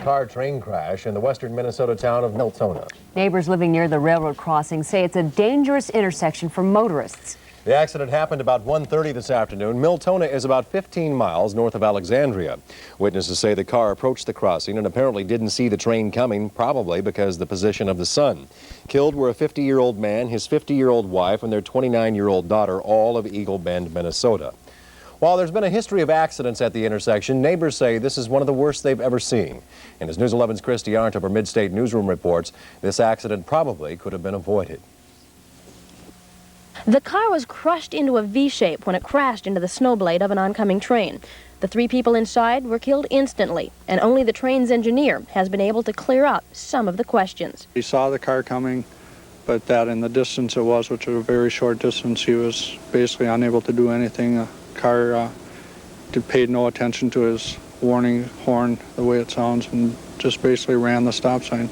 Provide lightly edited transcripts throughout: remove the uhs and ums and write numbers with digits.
car train crash in the western Minnesota town of Miltona. Neighbors living near the railroad crossing say it's a dangerous intersection for motorists. The accident happened about 1:30 this afternoon. Miltona is about 15 miles north of Alexandria. Witnesses say the car approached the crossing and apparently didn't see the train coming, probably because of the position of the sun. Killed were a 50-year-old man, his 50-year-old wife, and their 29-year-old daughter, all of Eagle Bend, Minnesota. While there's been a history of accidents at the intersection, neighbors say this is one of the worst they've ever seen. And as News 11's Christy Arndt of our Mid-State Newsroom reports, this accident probably could have been avoided. The car was crushed into a V-shape when it crashed into the snowblade of an oncoming train. The 3 people inside were killed instantly, and only the train's engineer has been able to clear up some of the questions. He saw the car coming, but that in the distance it was, which was a very short distance, he was basically unable to do anything. The car paid no attention to his warning horn, the way it sounds, and just basically ran the stop sign.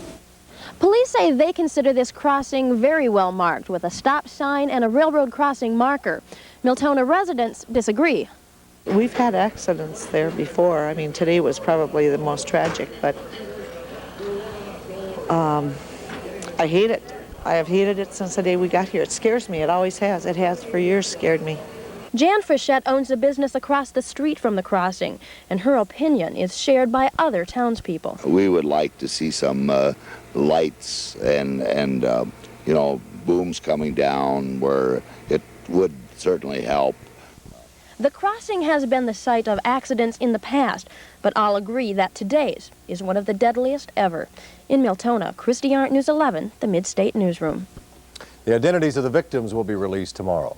Police say they consider this crossing very well marked with a stop sign and a railroad crossing marker. Miltona residents disagree. We've had accidents there before. I mean, today was probably the most tragic, but I hate it. I have hated it since the day we got here. It scares me. It always has. It has for years scared me. Jan Frichette owns a business across the street from the crossing, and her opinion is shared by other townspeople. We would like to see some lights and you know, booms coming down where it would certainly help. The crossing has been the site of accidents in the past, but I'll agree that today's is one of the deadliest ever. In Miltona, Christy Arndt, News 11, the Mid-State Newsroom. The identities of the victims will be released tomorrow.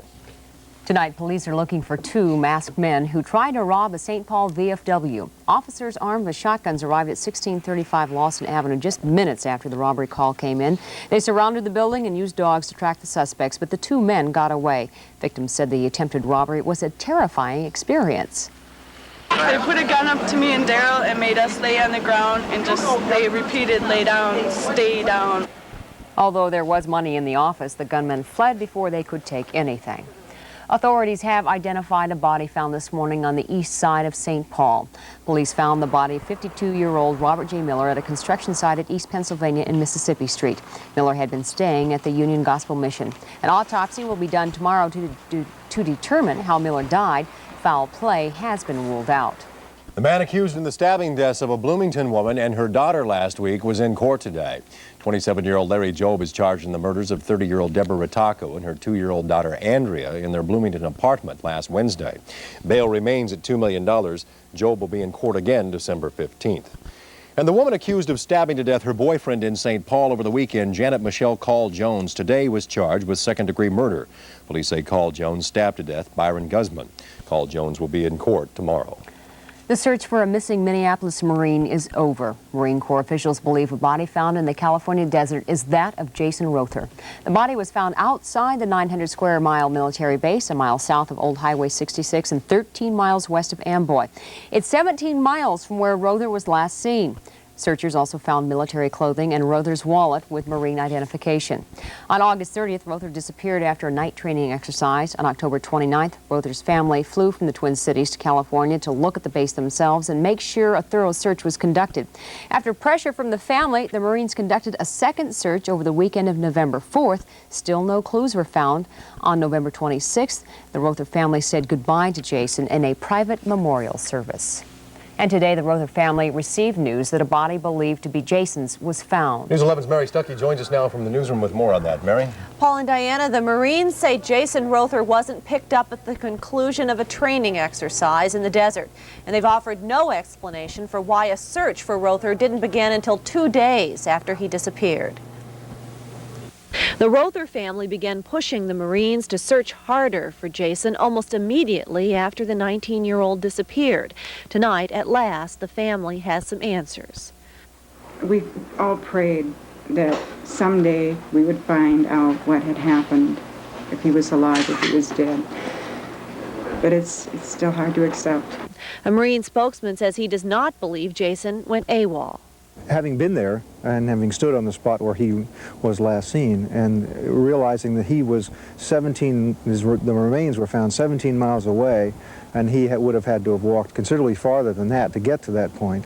Tonight, police are looking for 2 masked men who tried to rob a St. Paul VFW. Officers armed with shotguns arrived at 1635 Lawson Avenue just minutes after the robbery call came in. They surrounded the building and used dogs to track the suspects, but the 2 men got away. Victims said the attempted robbery was a terrifying experience. They put a gun up to me and Daryl and made us lay on the ground and they repeated, lay down, stay down. Although there was money in the office, the gunmen fled before they could take anything. Authorities have identified a body found this morning on the east side of St. Paul. Police found the body of 52-year-old Robert J. Miller at a construction site at East Pennsylvania and Mississippi Street. Miller had been staying at the Union Gospel Mission. An autopsy will be done tomorrow to determine how Miller died. Foul play has been ruled out. The man accused in the stabbing deaths of a Bloomington woman and her daughter last week was in court today. 27-year-old Larry Job is charged in the murders of 30-year-old Deborah Ritako and her 2-year-old daughter Andrea in their Bloomington apartment last Wednesday. Bail remains at $2 million. Job will be in court again December 15th. And the woman accused of stabbing to death her boyfriend in St. Paul over the weekend, Janet Michelle Call Jones, today was charged with second-degree murder. Police say Call Jones stabbed to death Byron Guzman. Call Jones will be in court tomorrow. The search for a missing Minneapolis Marine is over. Marine Corps officials believe a body found in the California desert is that of Jason Rother. The body was found outside the 900-square-mile military base, a mile south of Old Highway 66 and 13 miles west of Amboy. It's 17 miles from where Rother was last seen. Searchers also found military clothing and Rother's wallet with Marine identification. On August 30th, Rother disappeared after a night training exercise. On October 29th, Rother's family flew from the Twin Cities to California to look at the base themselves and make sure a thorough search was conducted. After pressure from the family, the Marines conducted a second search over the weekend of November 4th. Still no clues were found. On November 26th, the Rother family said goodbye to Jason in a private memorial service. And today, the Rother family received news that a body believed to be Jason's was found. News 11's Mary Stuckey joins us now from the newsroom with more on that. Mary? Paul and Diana, the Marines say Jason Rother wasn't picked up at the conclusion of a training exercise in the desert. And they've offered no explanation for why a search for Rother didn't begin until 2 days after he disappeared. The Rother family began pushing the Marines to search harder for Jason almost immediately after the 19-year-old disappeared. Tonight, at last, the family has some answers. We all prayed that someday we would find out what had happened, if he was alive, if he was dead. But it's still hard to accept. A Marine spokesman says he does not believe Jason went AWOL. Having been there and having stood on the spot where he was last seen and realizing that he was the remains were found 17 miles away and he would have had to have walked considerably farther than that to get to that point,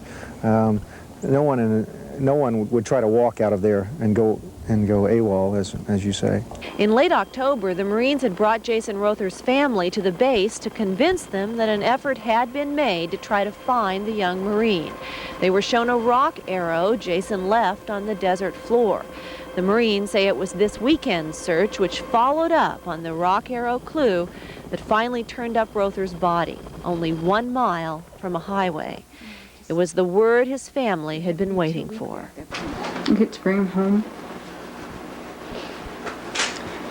no one would try to walk out of there and go AWOL, as you say. In late October, the Marines had brought Jason Rother's family to the base to convince them that an effort had been made to try to find the young Marine. They were shown a rock arrow Jason left on the desert floor. The Marines say it was this weekend's search which followed up on the rock arrow clue that finally turned up Rother's body, only 1 mile from a highway. It was the word his family had been waiting for. You get to bring him home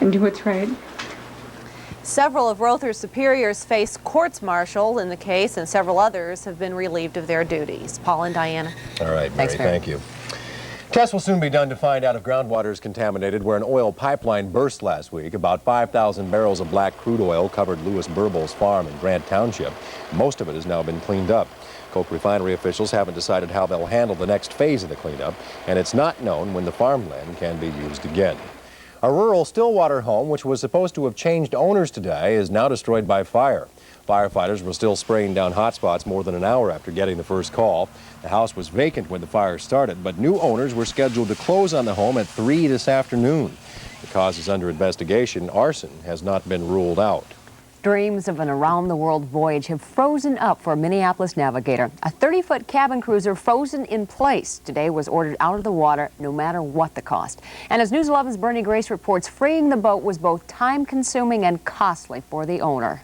and do what's right. Several of Rother's superiors face courts-martial in the case, and several others have been relieved of their duties. Paul and Diana. All right, Mary, Thanks, Mary. thank you. Tests will soon be done to find out if groundwater is contaminated where an oil pipeline burst last week. About 5,000 barrels of black crude oil covered Lewis Burble's farm in Grant Township. Most of it has now been cleaned up. Coke refinery officials haven't decided how they'll handle the next phase of the cleanup, and it's not known when the farmland can be used again. A rural Stillwater home, which was supposed to have changed owners today, is now destroyed by fire. Firefighters were still spraying down hot spots more than an hour after getting the first call. The house was vacant when the fire started, but new owners were scheduled to close on the home at 3 this afternoon. The cause is under investigation. Arson has not been ruled out. Dreams of an around-the-world voyage have frozen up for a Minneapolis navigator. A 30-foot cabin cruiser frozen in place today was ordered out of the water no matter what the cost. And as News 11's Bernie Grace reports, freeing the boat was both time-consuming and costly for the owner.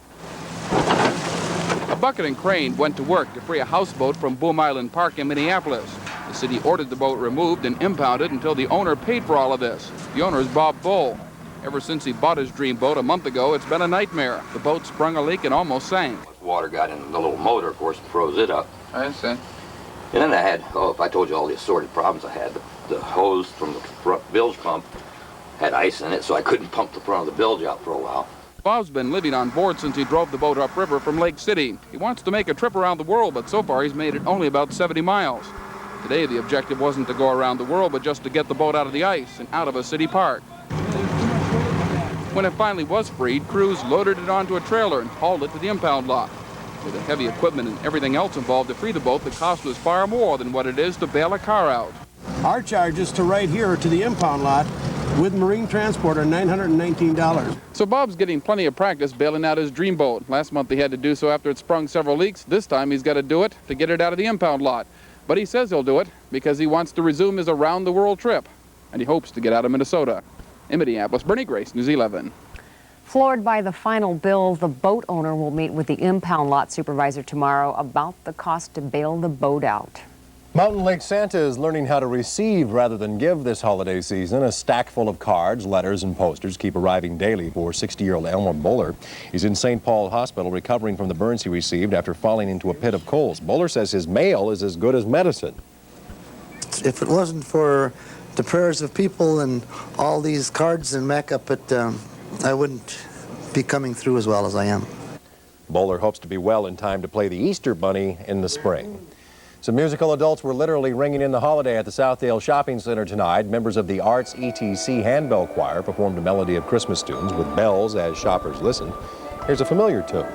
A bucket and crane went to work to free a houseboat from Boom Island Park in Minneapolis. The city ordered the boat removed and impounded until the owner paid for all of this. The owner is Bob Bull. Ever since he bought his dream boat a month ago, it's been a nightmare. The boat sprung a leak and almost sank. Water got in the little motor, of course, and froze it up. I see. And then I had, if I told you all the assorted problems I had, the hose from the front bilge pump had ice in it, so I couldn't pump the front of the bilge out for a while. Bob's been living on board since he drove the boat upriver from Lake City. He wants to make a trip around the world, but so far he's made it only about 70 miles. Today the objective wasn't to go around the world, but just to get the boat out of the ice and out of a city park. When it finally was freed, crews loaded it onto a trailer and hauled it to the impound lot. With the heavy equipment and everything else involved to free the boat, the cost was far more than what it is to bail a car out. Our charges to right here to the impound lot with marine transport are $919. So Bob's getting plenty of practice bailing out his dream boat. Last month he had to do so after it sprung several leaks. This time he's got to do it to get it out of the impound lot. But he says he'll do it because he wants to resume his around-the-world trip, and he hopes to get out of Minnesota. In Minneapolis, Bernie Grace, News 11. Floored by the final bill, the boat owner will meet with the impound lot supervisor tomorrow about the cost to bail the boat out. Mountain Lake Santa is learning how to receive rather than give this holiday season. A stack full of cards, letters, and posters keep arriving daily for 60-year-old Elmer Buller. He's in St. Paul Hospital recovering from the burns he received after falling into a pit of coals. Buller says his mail is as good as medicine. If it wasn't for the prayers of people and all these cards and makeup, I wouldn't be coming through as well as I am. Buller hopes to be well in time to play the Easter Bunny in the spring. Some musical adults were literally ringing in the holiday at the Southdale Shopping Center tonight. Members of the Arts ETC Handbell Choir performed a melody of Christmas tunes with bells as shoppers listened. Here's a familiar tune.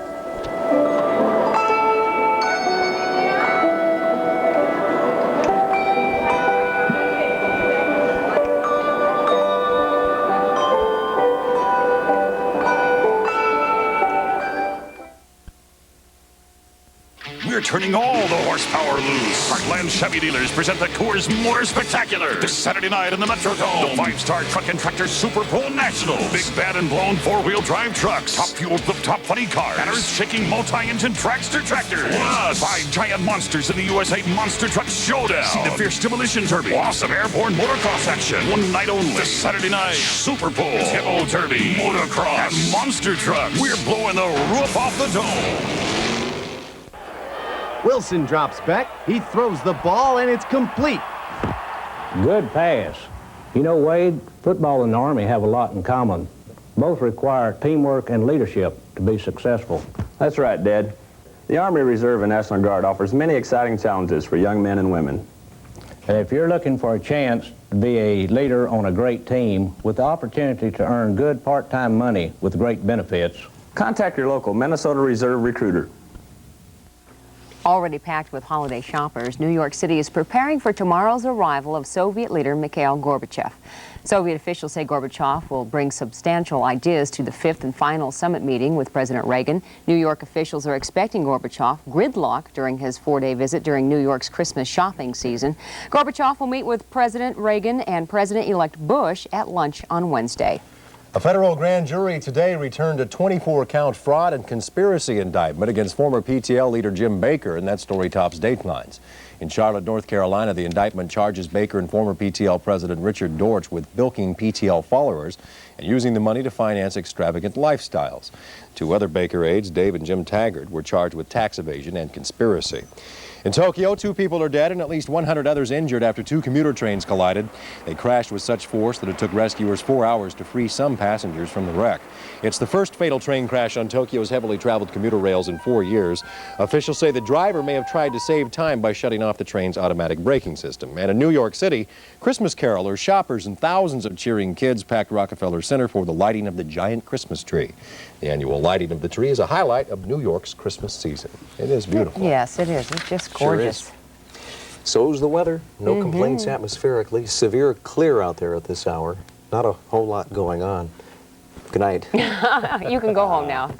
We're turning all the horsepower loose. Heartland Chevy dealers present the Coors Motor Spectacular this Saturday night in the Metrodome. The 5-star Truck and Tractor Super Bowl Nationals. Big, bad, and blown 4-wheel drive trucks. Top fuel, top funny cars. And earth-shaking multi-engine dragster tractors. Plus 5 giant monsters in the USA Monster Truck Showdown. See the fierce demolition derby. Awesome airborne motocross action. One night only. This Saturday night. Super Bowl, Hippo Derby, motocross, and monster trucks. We're blowing the roof off the dome. Wilson drops back, he throws the ball, and it's complete. Good pass. You know, Wade, football and the Army have a lot in common. Both require teamwork and leadership to be successful. That's right, Dad. The Army Reserve and National Guard offers many exciting challenges for young men and women. And if you're looking for a chance to be a leader on a great team with the opportunity to earn good part-time money with great benefits, contact your local Minnesota Reserve recruiter. Already packed with holiday shoppers, New York City is preparing for tomorrow's arrival of Soviet leader Mikhail Gorbachev. Soviet officials say Gorbachev will bring substantial ideas to the fifth and final summit meeting with President Reagan. New York officials are expecting Gorbachev gridlock during his four-day visit during New York's Christmas shopping season. Gorbachev will meet with President Reagan and President-elect Bush at lunch on Wednesday. A federal grand jury today returned a 24-count fraud and conspiracy indictment against former PTL leader Jim Baker, and that story tops Datelines. In Charlotte, North Carolina, the indictment charges Baker and former PTL President Richard Dortch with bilking PTL followers and using the money to finance extravagant lifestyles. Two other Baker aides, Dave and Jim Taggart, were charged with tax evasion and conspiracy. In Tokyo, 2 people are dead and at least 100 others injured after 2 commuter trains collided. They crashed with such force that it took rescuers 4 hours to free some passengers from the wreck. It's the first fatal train crash on Tokyo's heavily traveled commuter rails in 4 years. Officials say the driver may have tried to save time by shutting off the train's automatic braking system. And in New York City, Christmas carolers, shoppers, and thousands of cheering kids packed Rockefeller Center for the lighting of the giant Christmas tree. The annual lighting of the tree is a highlight of New York's Christmas season. It is beautiful. Yes, it is. It's just gorgeous. Sure is. So's the weather. No complaints atmospherically. Severe clear out there at this hour. Not a whole lot going on. Good night. You can go home now.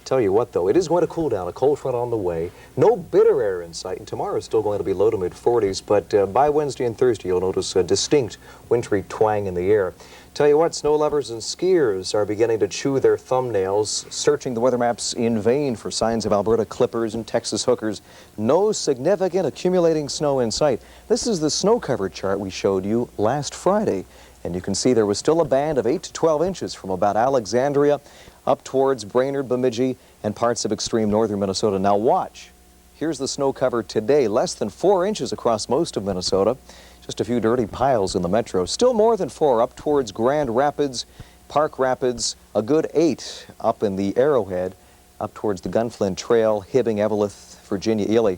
Tell you what, though, it is going to cool down. A cold front on the way. No bitter air in sight, and tomorrow is still going to be low to mid-40s, but by Wednesday and Thursday you'll notice a distinct wintry twang in the air. Tell you what, snow lovers and skiers are beginning to chew their thumbnails, searching the weather maps in vain for signs of Alberta clippers and Texas hookers. No significant accumulating snow in sight. This is the snow cover chart we showed you last Friday, and you can see there was still a band of 8 to 12 inches from about Alexandria up towards Brainerd, Bemidji, and parts of extreme northern Minnesota. Now watch. Here's the snow cover today, less than 4 inches across most of Minnesota. Just a few dirty piles in the metro. Still more than 4 up towards Grand Rapids, Park Rapids, a good 8 up in the Arrowhead, up towards the Gunflint Trail, Hibbing, Evelyn, Virginia, Ely,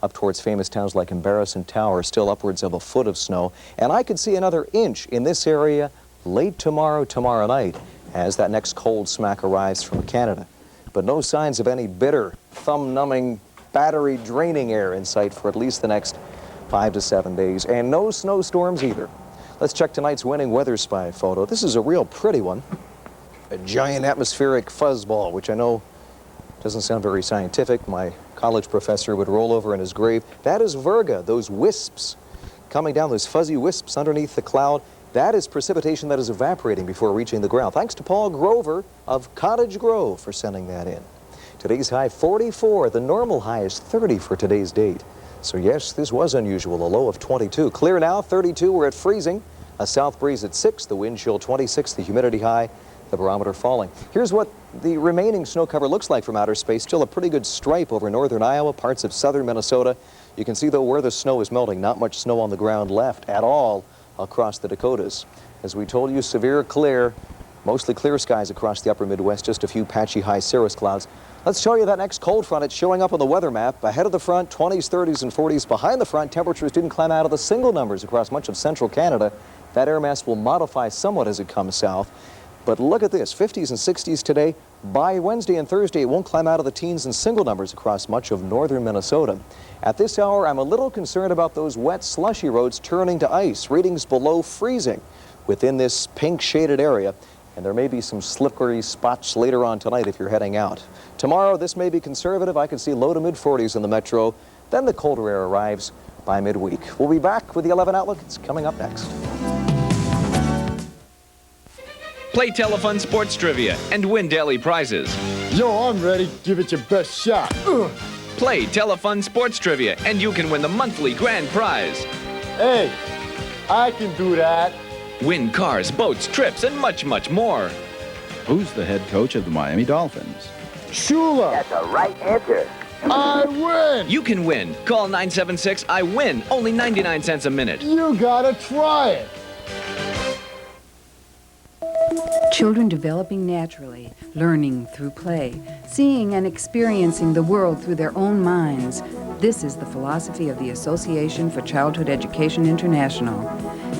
up towards famous towns like Embarrass and Tower, still upwards of a foot of snow. And I could see another inch in this area late tomorrow night as that next cold smack arrives from Canada. But no signs of any bitter, thumb-numbing, battery-draining air in sight for at least the next 5 to 7 days, and no snowstorms either. Let's check tonight's winning weather spy photo. This is a real pretty one. A giant atmospheric fuzzball, which I know doesn't sound very scientific. My college professor would roll over in his grave. That is Virga, those wisps coming down, those fuzzy wisps underneath the cloud. That is precipitation that is evaporating before reaching the ground. Thanks to Paul Grover of Cottage Grove for sending that in. Today's high 44, the normal high is 30 for today's date. So yes, this was unusual, a low of 22. Clear now, 32, we're at freezing. A south breeze at 6, the wind chill 26, the humidity high, the barometer falling. Here's what the remaining snow cover looks like from outer space. Still a pretty good stripe over northern Iowa, parts of southern Minnesota. You can see, though, where the snow is melting. Not much snow on the ground left at all across the Dakotas. As we told you, severe clear, mostly clear skies across the upper Midwest, just a few patchy high cirrus clouds. Let's show you that next cold front. It's showing up on the weather map. Ahead of the front, 20s, 30s, and 40s. Behind the front, temperatures didn't climb out of the single numbers across much of central Canada. That air mass will modify somewhat as it comes south. But look at this, 50s and 60s today. By Wednesday and Thursday, it won't climb out of the teens and single numbers across much of northern Minnesota. At this hour, I'm a little concerned about those wet, slushy roads turning to ice. Readings below freezing within this pink shaded area. And there may be some slippery spots later on tonight if you're heading out. Tomorrow, this may be conservative. I can see low to mid-40s in the metro. Then the colder air arrives by midweek. We'll be back with the 11 Outlook. It's coming up next. Play Telefun Sports Trivia and win daily prizes. Yo, I'm ready. Give it your best shot. Ugh. Play Telefun Sports Trivia and you can win the monthly grand prize. Hey, I can do that. Win cars, boats, trips, and much, much more. Who's the head coach of the Miami Dolphins? Shula. That's a right answer. I win. You can win. Call 976-I-WIN. Only 99 cents a minute. You gotta try it. Children developing naturally, learning through play, seeing and experiencing the world through their own minds. This is the philosophy of the Association for Childhood Education International.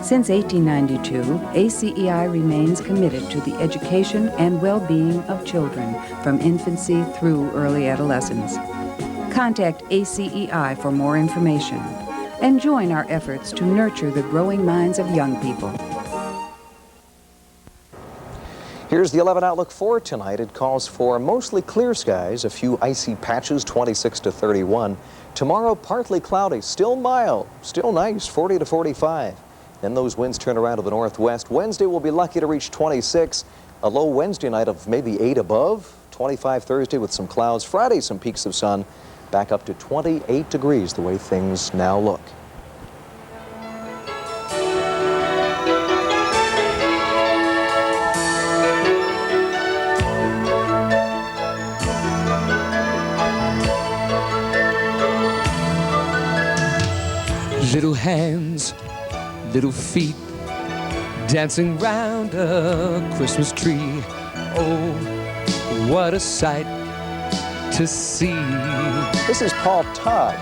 Since 1892, ACEI remains committed to the education and well-being of children from infancy through early adolescence. Contact ACEI for more information and join our efforts to nurture the growing minds of young people. Here's the 11 outlook for tonight. It calls for mostly clear skies, a few icy patches, 26 to 31. Tomorrow, partly cloudy, still mild, still nice, 40 to 45. Then those winds turn around to the northwest. Wednesday we'll be lucky to reach 26. A low Wednesday night of maybe 8 above. 25 Thursday with some clouds. Friday, some peaks of sun. Back up to 28 degrees the way things now look. Little hands, little feet, dancing round a Christmas tree. Oh, what a sight to see. This is Paul Todd,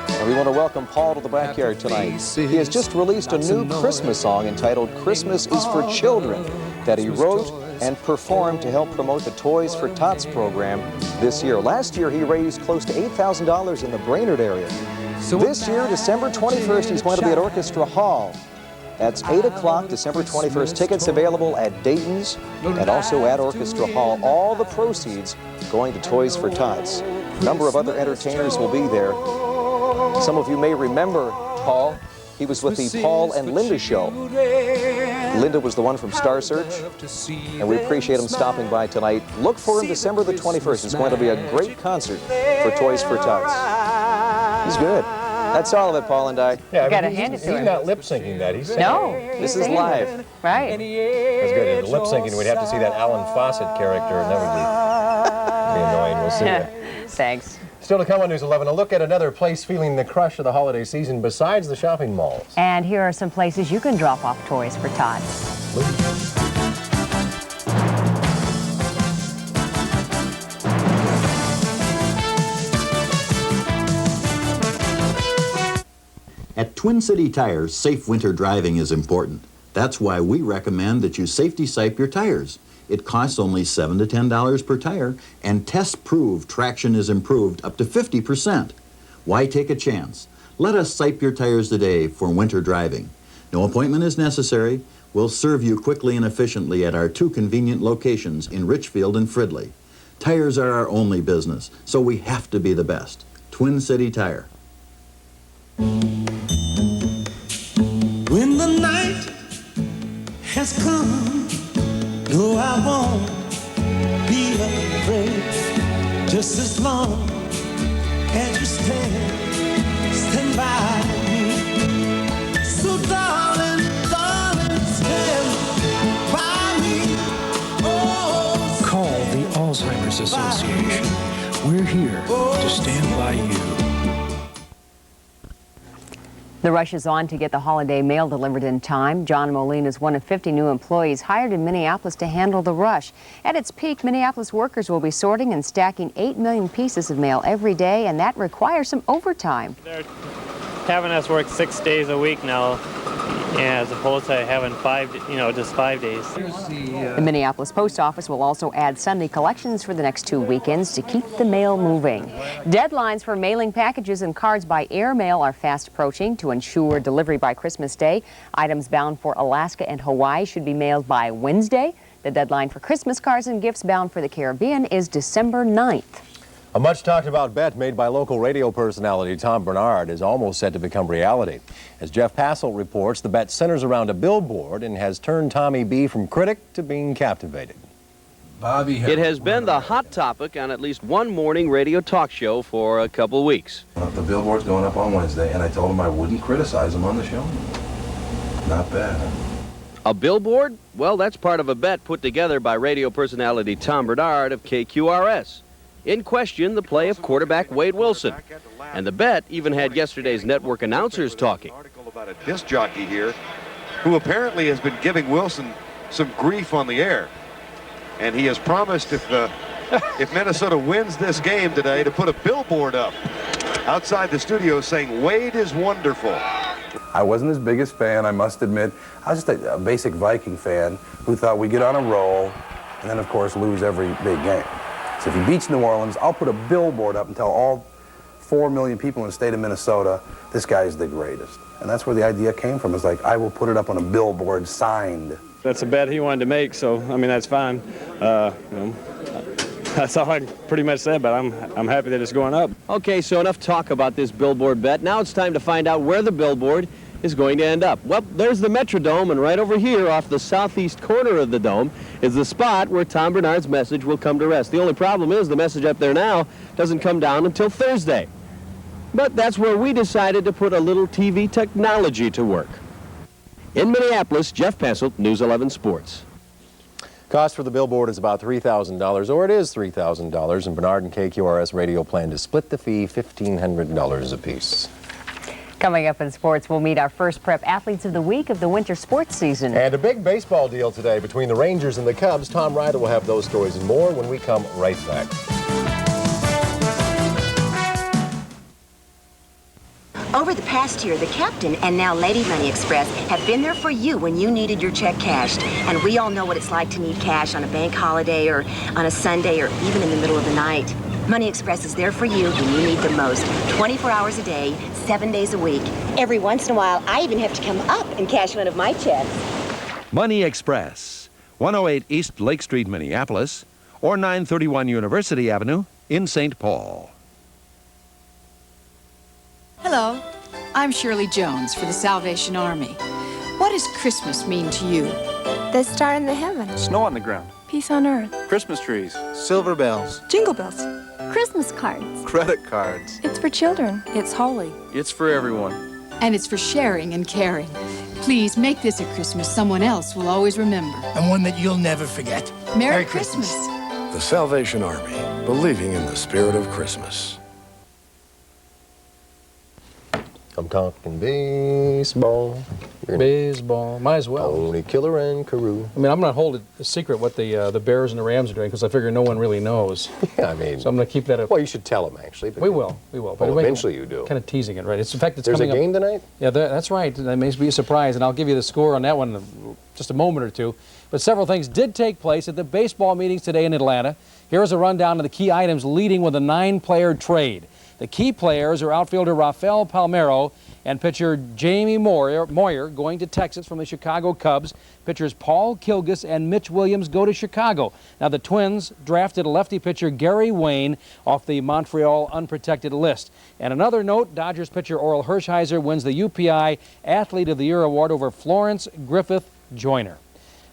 and we want to welcome Paul to the backyard tonight. He has just released a new Christmas song entitled Christmas is for Children that he wrote and performed to help promote the Toys for Tots program this year. Last year he raised close to $8,000 in the Brainerd area. This year, December 21st, he's going to be at Orchestra Hall. That's 8 o'clock, December 21st. Tickets available at Dayton's and also at Orchestra Hall. All the proceeds going to Toys for Tots. A number of other entertainers will be there. Some of you may remember Paul. He was with the Paul and Linda show. Linda was the one from Star Search, and we appreciate him stopping by tonight. Look for him December the 21st. It's going to be a great concert for Toys for Tots. He's good. That's all of it, Paul and I. Yeah, Gotta hand it to him. He's not lip syncing that. He's singing. No, this is live. Right. That's good. In the lip syncing, we'd have to see that Alan Fawcett character, and that would be annoying. We'll see you. Thanks. Still to come on News 11, a look at another place feeling the crush of the holiday season besides the shopping malls. And here are some places you can drop off toys for Tots. At Twin City Tires, safe winter driving is important. That's why we recommend that you safety sipe your tires. It costs only $7 to $10 per tire, and tests prove traction is improved up to 50%. Why take a chance? Let us sipe your tires today for winter driving. No appointment is necessary. We'll serve you quickly and efficiently at our 2 convenient locations in Richfield and Fridley. Tires are our only business, so we have to be the best. Twin City Tire. When the night has come, no, I won't be afraid. Just as long as you stand by me. So darling, stand by me. Oh, call the Alzheimer's Association. We're here to stand by you. The rush is on to get the holiday mail delivered in time. John Moline is one of 50 new employees hired in Minneapolis to handle the rush. At its peak, Minneapolis workers will be sorting and stacking 8 million pieces of mail every day, and that requires some overtime. They're having us work 6 days a week now, as opposed to having just 5 days. The Minneapolis Post Office will also add Sunday collections for the next 2 weekends to keep the mail moving. Deadlines for mailing packages and cards by airmail are fast approaching. To ensure delivery by Christmas Day, items bound for Alaska and Hawaii should be mailed by Wednesday. The deadline for Christmas cards and gifts bound for the Caribbean is December 9th. A much talked about bet made by local radio personality Tom Bernard is almost set to become reality. As Jeff Passel reports, the bet centers around a billboard and has turned Tommy B from critic to being captivated. It has been the hot topic on at least one morning radio talk show for a couple weeks. The billboard's going up on Wednesday, and I told him I wouldn't criticize him on the show. Not bad. A billboard? Well, that's part of a bet put together by radio personality Tom Bernard of KQRS. In question, the play of quarterback Wade Wilson. And the bet even had yesterday's network announcers talking. About a disc jockey here who apparently has been giving Wilson some grief on the air. And he has promised if Minnesota wins this game today to put a billboard up outside the studio saying Wade is wonderful. I wasn't his biggest fan, I must admit. I was just a basic Viking fan who thought we'd get on a roll and then, of course, lose every big game. So if he beats New Orleans, I'll put a billboard up and tell all 4 million people in the state of Minnesota. This guy's the greatest. And that's where the idea came from. It's like, I will put it up on a billboard signed. That's a bet he wanted to make, so, I mean, that's fine. That's all I pretty much said, but I'm happy that it's going up. Okay, so enough talk about this billboard bet. Now it's time to find out where the billboard is going to end up. Well, there's the Metrodome, and right over here off the southeast corner of the dome is the spot where Tom Bernard's message will come to rest. The only problem is the message up there now doesn't come down until Thursday. But that's where we decided to put a little TV technology to work. In Minneapolis, Jeff Pesselt, News 11 Sports. Cost for the billboard is about $3,000, or it is $3,000, and Bernard and KQRS Radio plan to split the fee $1,500 apiece. Coming up in sports, we'll meet our first prep athletes of the week of the winter sports season. And a big baseball deal today between the Rangers and the Cubs. Tom Ryder will have those stories and more when we come right back. Over the past year, the Captain and now Lady Money Express have been there for you when you needed your check cashed. And we all know what it's like to need cash on a bank holiday or on a Sunday or even in the middle of the night. Money Express is there for you when you need the most. 24 hours a day, 7 days a week. Every once in a while, I even have to come up and cash one of my checks. Money Express, 108 East Lake Street, Minneapolis, or 931 University Avenue in St. Paul. Hello, I'm Shirley Jones for the Salvation Army. What does Christmas mean to you? The star in the heaven. Snow on the ground. Peace on earth. Christmas trees. Silver bells. Jingle bells. Christmas cards. Credit cards. It's for children. It's holy. It's for everyone. And it's for sharing and caring. Please make this a Christmas someone else will always remember. And one that you'll never forget. Merry Christmas. The Salvation Army, believing in the spirit of Christmas. I'm talking baseball. Baseball, might as well. Tony Killer and Carew. I mean, I'm going to hold it a secret what the Bears and the Rams are doing because I figure no one really knows. Yeah, I mean. So I'm going to keep that up. Well, you should tell them actually. We will. But eventually you do. Kind of teasing it, right? It's in fact it's There's coming a game up. tonight? Yeah, that's right. That may be a surprise, and I'll give you the score on that one in just a moment or two. But several things did take place at the baseball meetings today in Atlanta. Here's a rundown of the key items leading with a 9-player trade. The key players are outfielder Rafael Palmeiro and pitcher Jamie Moyer going to Texas from the Chicago Cubs. Pitchers Paul Kilgus and Mitch Williams go to Chicago. Now the Twins drafted lefty pitcher Gary Wayne off the Montreal unprotected list. And another note, Dodgers pitcher Orel Hershiser wins the UPI Athlete of the Year award over Florence Griffith Joyner.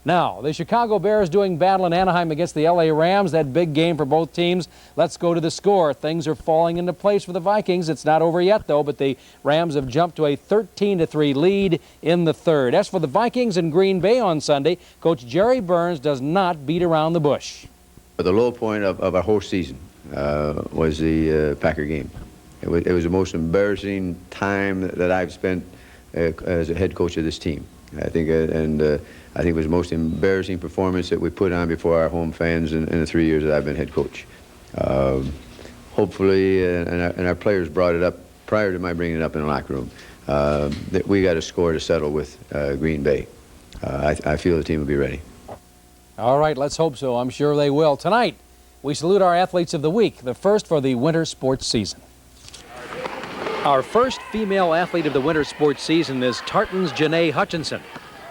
Now, the Chicago Bears doing battle in Anaheim against the LA Rams. That big game for both teams. Let's go to the score. Things are falling into place for the Vikings. It's not over yet, though, but the Rams have jumped to a 13-3 lead in the third. As for the Vikings in Green Bay on Sunday, Coach Jerry Burns does not beat around the bush. The low point of our whole season was the Packer game. It was the most embarrassing time that I've spent as a head coach of this team. I think, I think it was the most embarrassing performance that we put on before our home fans in the 3 years that I've been head coach. Hopefully, and our players brought it up prior to my bringing it up in the locker room, that we got a score to settle with Green Bay. I feel the team will be ready. All right, let's hope so. I'm sure they will. Tonight, we salute our athletes of the week, the first for the winter sports season. Our first female athlete of the winter sports season is Tartan's Janae Hutchinson.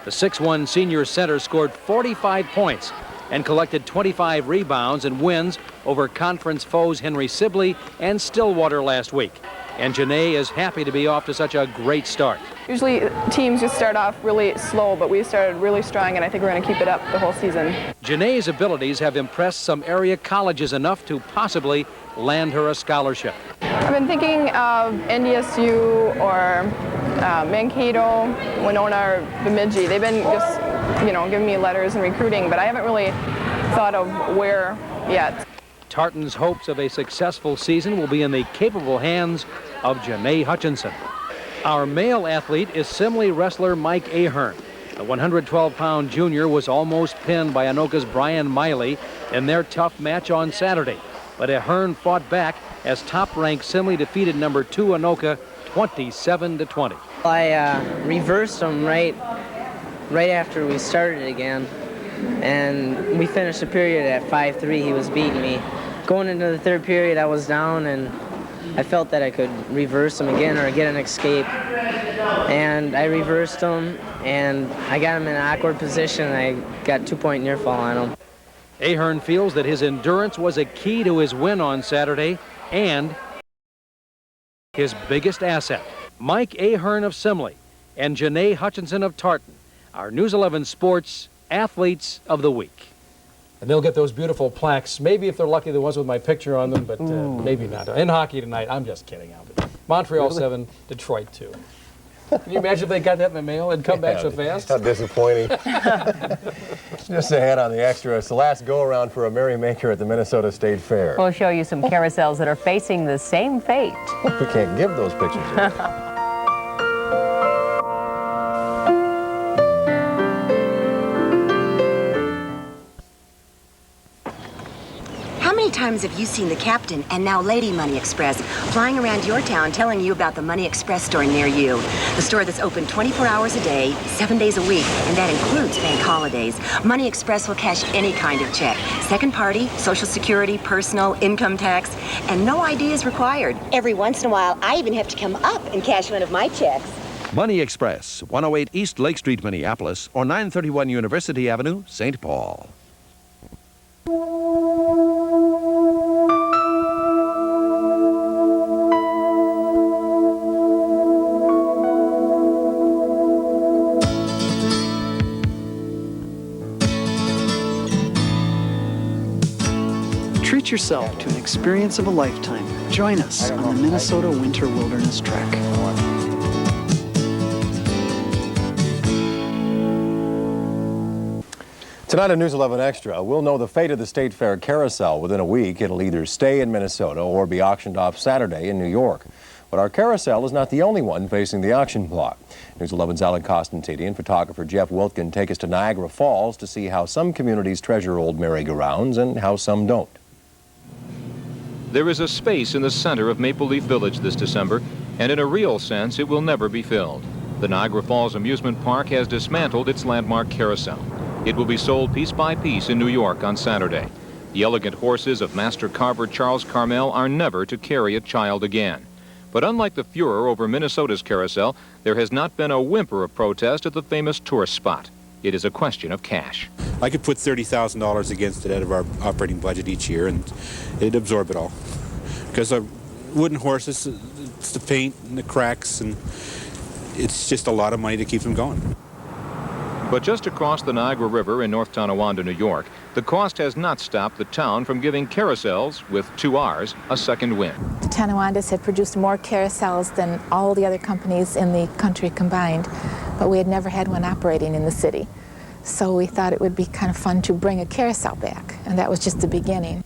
The 6'1" senior center scored 45 points and collected 25 rebounds and wins over conference foes Henry Sibley and Stillwater last week. And Janae is happy to be off to such a great start. Usually teams just start off really slow, but we started really strong, and I think we're going to keep it up the whole season. Janae's abilities have impressed some area colleges enough to possibly land her a scholarship. I've been thinking of NDSU or Mankato, Winona, or Bemidji. They've been just, giving me letters and recruiting, but I haven't really thought of where yet. Tartan's hopes of a successful season will be in the capable hands of Janae Hutchinson. Our male athlete is Simley wrestler Mike Ahern. The 112-pound junior was almost pinned by Anoka's Brian Miley in their tough match on Saturday. But Ahern fought back as top-ranked Simley defeated number 2 Anoka 27-20. I reversed him right after we started again, and we finished the period at 5-3. He was beating me. Going into the third period, I was down, and I felt that I could reverse them again or get an escape. And I reversed them, and I got him in an awkward position, and I got 2-point near fall on him. Ahern feels that his endurance was a key to his win on Saturday and his biggest asset. Mike Ahern of Simley and Janae Hutchinson of Tartan, our News 11 Sports Athletes of the Week. And they'll get those beautiful plaques. Maybe if they're lucky, the ones with my picture on them, but maybe not. In hockey tonight, I'm just kidding. Montreal 7, Detroit 2. Can you imagine if they got that in the mail and come back so fast? How disappointing. Just ahead on the extra, it's the last go-around for a merrymaker at the Minnesota State Fair. We'll show you some carousels that are facing the same fate. We can't give those pictures. How many times have you seen the Captain and now Lady Money Express flying around your town telling you about the Money Express store near you? The store that's open 24 hours a day, 7 days a week, and that includes bank holidays. Money Express will cash any kind of check. Second party, Social Security, personal, income tax, and no ID is required. Every once in a while, I even have to come up and cash one of my checks. Money Express, 108 East Lake Street, Minneapolis, or 931 University Avenue, St. Paul. Treat yourself to an experience of a lifetime. Join us on the Minnesota Winter Wilderness Trek. Tonight on News 11 Extra, we'll know the fate of the State Fair carousel within a week. It'll either stay in Minnesota or be auctioned off Saturday in New York. But our carousel is not the only one facing the auction block. News 11's Alan Costantini and photographer Jeff Wiltgen take us to Niagara Falls to see how some communities treasure old merry-go-rounds and how some don't. There is a space in the center of Maple Leaf Village this December, and in a real sense, it will never be filled. The Niagara Falls Amusement Park has dismantled its landmark carousel. It will be sold piece by piece in New York on Saturday. The elegant horses of master carver Charles Carmel are never to carry a child again. But unlike the furor over Minnesota's carousel, there has not been a whimper of protest at the famous tourist spot. It is a question of cash. I could put $30,000 against it out of our operating budget each year, and it'd absorb it all. Because wooden horses, it's the paint and the cracks, and it's just a lot of money to keep them going. But just across the Niagara River in North Tonawanda, New York, the cost has not stopped the town from giving carousels, with 2 R's, a second wind. The Tonawandas had produced more carousels than all the other companies in the country combined, but we had never had one operating in the city. So we thought it would be kind of fun to bring a carousel back, and that was just the beginning.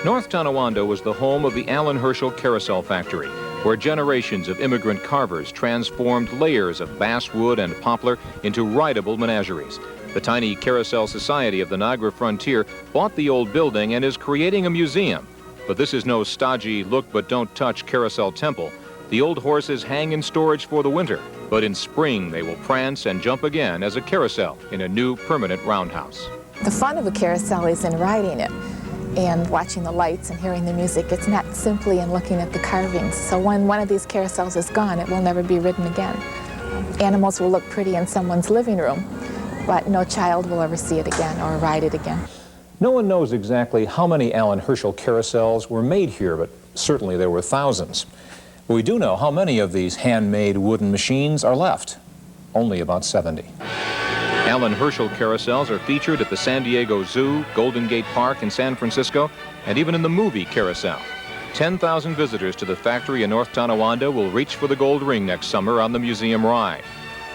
North Tonawanda was the home of the Allen Herschel Carousel Factory, where generations of immigrant carvers transformed layers of basswood and poplar into rideable menageries. The tiny Carousel Society of the Niagara Frontier bought the old building and is creating a museum. But this is no stodgy look-but-don't-touch carousel temple. The old horses hang in storage for the winter, but in spring they will prance and jump again as a carousel in a new permanent roundhouse. The fun of a carousel is in riding it and watching the lights and hearing the music. It's not simply in looking at the carvings. So when one of these carousels is gone, it will never be ridden again. Animals will look pretty in someone's living room, but no child will ever see it again or ride it again. No one knows exactly how many Allen Herschel carousels were made here, but certainly there were thousands. But we do know how many of these handmade wooden machines are left. Only about 70. Allen Herschel carousels are featured at the San Diego Zoo, Golden Gate Park in San Francisco, and even in the movie Carousel. 10,000 visitors to the factory in North Tonawanda will reach for the gold ring next summer on the museum ride.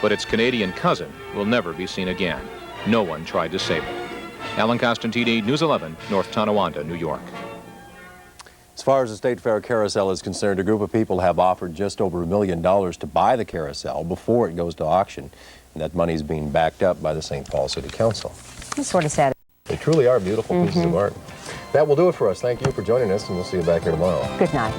But its Canadian cousin will never be seen again. No one tried to save it. Alan Costantini, News 11, North Tonawanda, New York. As far as the State Fair carousel is concerned, a group of people have offered just over $1 million to buy the carousel before it goes to auction. And that money is being backed up by the St. Paul City Council. It's sort of sad. They truly are beautiful pieces of art. That will do it for us. Thank you for joining us, and we'll see you back here tomorrow. Good night.